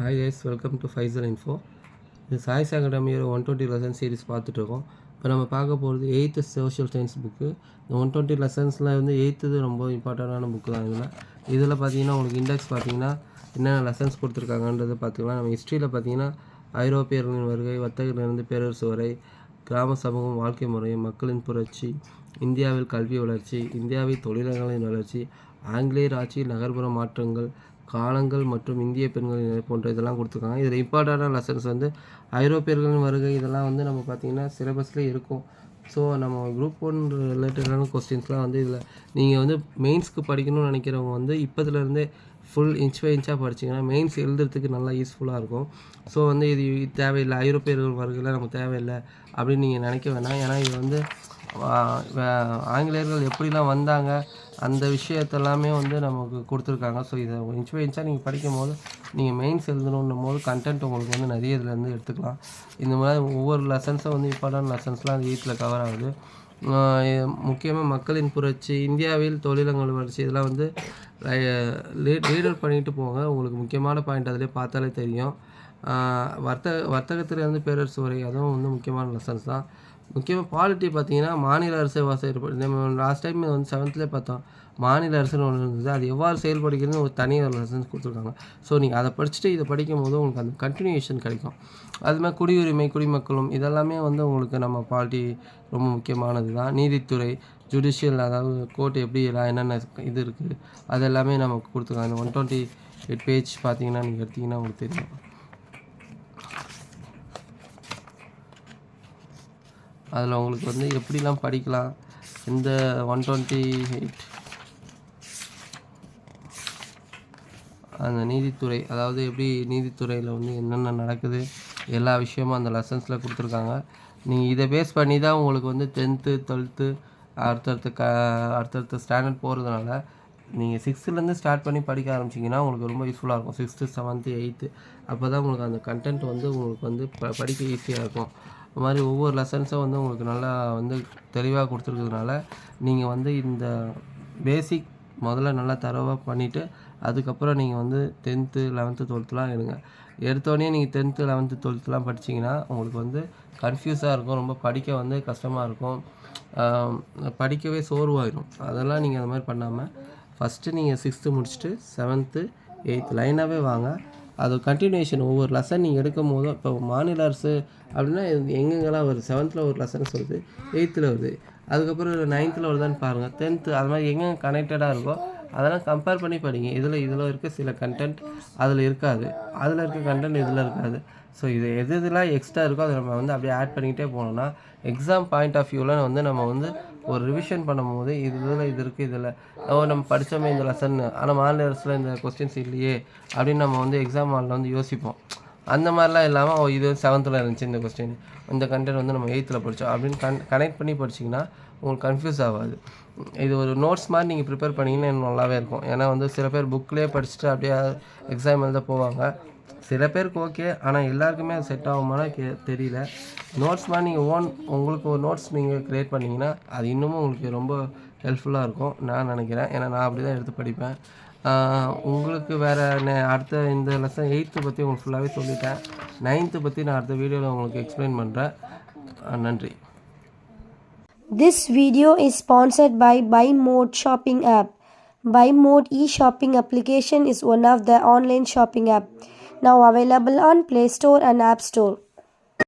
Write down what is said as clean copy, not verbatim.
Hi guys, welcome to Faisal Info. இது choice அகாடமியோட 120 lesson series பார்த்துட்ருக்கோம். இப்போ நம்ம பார்க்க போகிறது 8th சோஷியல் சயின்ஸ் புக்கு. இந்த 120 லெசன்ஸில் வந்து 8th ரொம்ப இம்பார்ட்டண்டான புக்கு தான். இதில் பார்த்தீங்கன்னா உங்களுக்கு இண்டெக்ஸ் பார்த்தீங்கன்னா என்னென்ன லெசன்ஸ் கொடுத்துருக்காங்கன்றதை பார்த்துக்கலாம். நம்ம ஹிஸ்ட்ரியில் பார்த்தீங்கன்னா ஐரோப்பியர்களின் வருகை, வர்த்தகத்திலிருந்து பேரரசு வரை, கிராம சமூகம், வாழ்க்கை முறை, மக்களின் புரட்சி, இந்தியாவில் கல்வி வளர்ச்சி, இந்தியாவில் தொழிலகங்களின் வளர்ச்சி, ஆங்கிலேயர் ஆட்சியில் நகர்ப்புற மாற்றங்கள், காலங்கள் மற்றும் இந்திய பெண்களின் நிலை போன்ற இதெல்லாம் கொடுத்துருக்காங்க. இதில் இம்பார்ட்டண்டான லெசன்ஸ் வந்து ஐரோப்பியர்களின் வருகை இதெல்லாம் வந்து நம்ம பார்த்திங்கன்னா சிலபஸ்லேயே இருக்கும். ஸோ நம்ம குரூப் 1 ரிலேட்டடான கொஸ்டின்ஸ்லாம் வந்து இதில் நீங்கள் வந்து மெயின்ஸ்க்கு படிக்கணும்னு நினைக்கிறவங்க வந்து இப்போதுலேருந்தே ஃபுல் இன்ச் பை இன்ச்சாக படிச்சிங்கன்னா மெயின்ஸ் எழுதுறதுக்கு நல்லா யூஸ்ஃபுல்லாக இருக்கும். ஸோ வந்து இது தேவையில்லை, ஐரோப்பியர்கள் வருகையில் நமக்கு தேவையில்லை அப்படின்னு நீங்கள் நினைக்க வேணாம். ஏன்னா இது வந்து ஆங்கிலேயர்கள் எப்படிலாம் வந்தாங்க அந்த விஷயத்தெல்லாமே வந்து நமக்கு கொடுத்துருக்காங்க. ஸோ இதை இன்ச் பை இன்ச்சாக நீங்கள் படிக்கும் போது நீங்கள் மெயின்ஸ் எழுதணுன்னும் போது கண்டென்ட் உங்களுக்கு வந்து நிறைய இதுலேருந்து எடுத்துக்கலாம். இந்த மாதிரி ஒவ்வொரு லெசன்ஸும் வந்து இம்பார்ட்டன்ட் லெசன்ஸ்லாம் அந்த 8th கவர் ஆகுது. முக்கியமாக மக்களின் புரட்சி, இந்தியாவில் தொழிலங்கள் வளர்ச்சி இதெல்லாம் வந்து ரீடர் பண்ணிட்டு போங்க. உங்களுக்கு முக்கியமான பாயிண்ட் அதிலே பார்த்தாலே தெரியும். வர்த்தகத்திலேருந்து பேரரசு வரை அதுவும் வந்து முக்கியமான லெசன்ஸ் தான். முக்கியமாக பாலிட்டி பார்த்தீங்கன்னா மாநில அரசு எவ்வாறு செயல்படுது. நம்ம லாஸ்ட் டைம் வந்து 7th பார்த்தோம். மாநில அரசுன்னு ஒன்று இருந்தது, அது எவ்வாறு செயல்படுகிறதுன்னு ஒரு தனியாக லெசன்ஸ் கொடுத்துருக்காங்க. ஸோ நீங்கள் அதை படிச்சுட்டு இதை படிக்கும் போது உங்களுக்கு அந்த கண்டினியூஷன் கிடைக்கும். அதுமாதிரி குடியுரிமை, குடிமக்களும் இதெல்லாமே வந்து உங்களுக்கு நம்ம பாலிட்டி ரொம்ப முக்கியமானது தான். நீதித்துறை, ஜுடிஷியல், அதாவது கோர்ட் எப்படி என்னென்ன இது இருக்குது அது எல்லாமே நமக்கு கொடுத்துருக்காங்க. இந்த 128 பேஜ் பார்த்தீங்கன்னா நீங்கள் எடுத்திங்கன்னா உங்களுக்கு தெரியும். அதில் உங்களுக்கு வந்து எப்படிலாம் படிக்கலாம், இந்த 128 அந்த நீதித்துறை, அதாவது எப்படி நீதித்துறையில் வந்து என்னென்ன நடக்குது எல்லா விஷயமும் அந்த லெசன்ஸில் கொடுத்துருக்காங்க. நீங்கள் இதை பேஸ் பண்ணி தான் உங்களுக்கு வந்து 10th 12th அடுத்தடுத்த ஸ்டாண்டர்ட் போகிறதுனால நீங்கள் 6th ஸ்டார்ட் பண்ணி படிக்க ஆரம்பிச்சிங்கன்னா உங்களுக்கு ரொம்ப யூஸ்ஃபுல்லாக இருக்கும். 6th 7th 8th அப்போ தான் உங்களுக்கு அந்த கண்டென்ட் வந்து உங்களுக்கு வந்து படிக்க ஈஸியாக இருக்கும். இது மாதிரி ஒவ்வொரு லெசன்ஸும் வந்து உங்களுக்கு நல்லா வந்து தெளிவாக கொடுத்துருக்கிறதுனால நீங்கள் வந்து இந்த பேசிக் முதல்ல நல்லா தரவாக பண்ணிவிட்டு அதுக்கப்புறம் நீங்கள் வந்து 10th 11th 12thலாம் எடுங்க. எடுத்தோடனே நீங்கள் 10th 11th 12thலாம் படிச்சிங்கன்னா உங்களுக்கு வந்து கன்ஃபியூஸாக இருக்கும், ரொம்ப படிக்க வந்து கஷ்டமாக இருக்கும், படிக்கவே சோர்வாயிடும். அதெல்லாம் நீங்கள் அந்த மாதிரி பண்ணாமல் ஃபஸ்ட்டு நீங்கள் 6th முடிச்சுட்டு 7th 8th லைனாகவே வாங்க. அது கண்டினியூஷன் ஒவ்வொரு லெசன் நீங்கள் எடுக்கும் போதும் இப்போ மாநில அரசு அப்படின்னா எங்கெங்கெல்லாம் வருது, 7th ஒரு லெசன்ஸ் வருது, 8th வருது, அதுக்கப்புறம் 9th வருதான்னு பாருங்கள், 10th அது மாதிரி எங்கெங்கே கனெக்டடாக இருக்கோ அதெல்லாம் கம்பேர் பண்ணி படிங்க. இதில் இருக்க சில கண்டென்ட் அதில் இருக்காது, அதில் இருக்க கண்டென்ட் இதில் இருக்காது. ஸோ இது எதெல்லாம் எக்ஸ்ட்ரா இருக்கோ அதை நம்ம வந்து அப்படியே ஆட் பண்ணிக்கிட்டே போனோம்னா எக்ஸாம் பாயிண்ட் ஆஃப் வியூவில் வந்து நம்ம வந்து ஒரு ரிவிஷன் பண்ணும்போது இது இருக்குது, இதில் நம்ம படித்தோமே இந்த லெசன், ஆனால் மாநில அரசில் இந்த கொஸ்டின்ஸ் இல்லையே அப்படின்னு நம்ம வந்து எக்ஸாம் ஹாலில் வந்து யோசிப்போம். அந்த மாதிரிலாம் இல்லாமல் இது 7th இருந்துச்சு இந்த கொஸ்டின், இந்த கண்டென்ட் வந்து நம்ம 8th படித்தோம் அப்படின்னு கனெக்ட் பண்ணி படிச்சிங்கன்னா உங்களுக்கு கன்ஃபியூஸ் ஆகாது. இது ஒரு நோட்ஸ் மாதிரி நீங்கள் ப்ரிப்பேர் பண்ணிங்கன்னா நல்லாவே இருக்கும். ஏன்னா வந்து சில பேர் புக்லேயே படிச்சுட்டு அப்படியே எக்ஸாம் எழுத போவாங்க. சில பேருக்கு ஓகே, ஆனால் எல்லாருக்குமே அது செட் ஆகுமானா தெரியல. நோட்ஸ் மாதிரி நீங்கள் உங்களுக்கு ஒரு நோட்ஸ் நீங்கள் க்ரியேட் பண்ணிங்கன்னா அது இன்னமும் உங்களுக்கு ரொம்ப ஹெல்ப்ஃபுல்லாக இருக்கும் நான் நினைக்கிறேன். ஏன்னா நான் அப்படி தான் எடுத்து படிப்பேன். உங்களுக்கு வேறு அடுத்த இந்த லெசன் 8th பற்றி உங்களுக்கு ஃபுல்லாகவே சொல்லிட்டேன். 9th பற்றி நான் அடுத்த வீடியோவில் உங்களுக்கு எக்ஸ்பிளைன் பண்ணுறேன். நன்றி. This video is sponsored by BuyMode shopping app. BuyMode e-shopping application is one of the online shopping app now available on Play Store and App Store.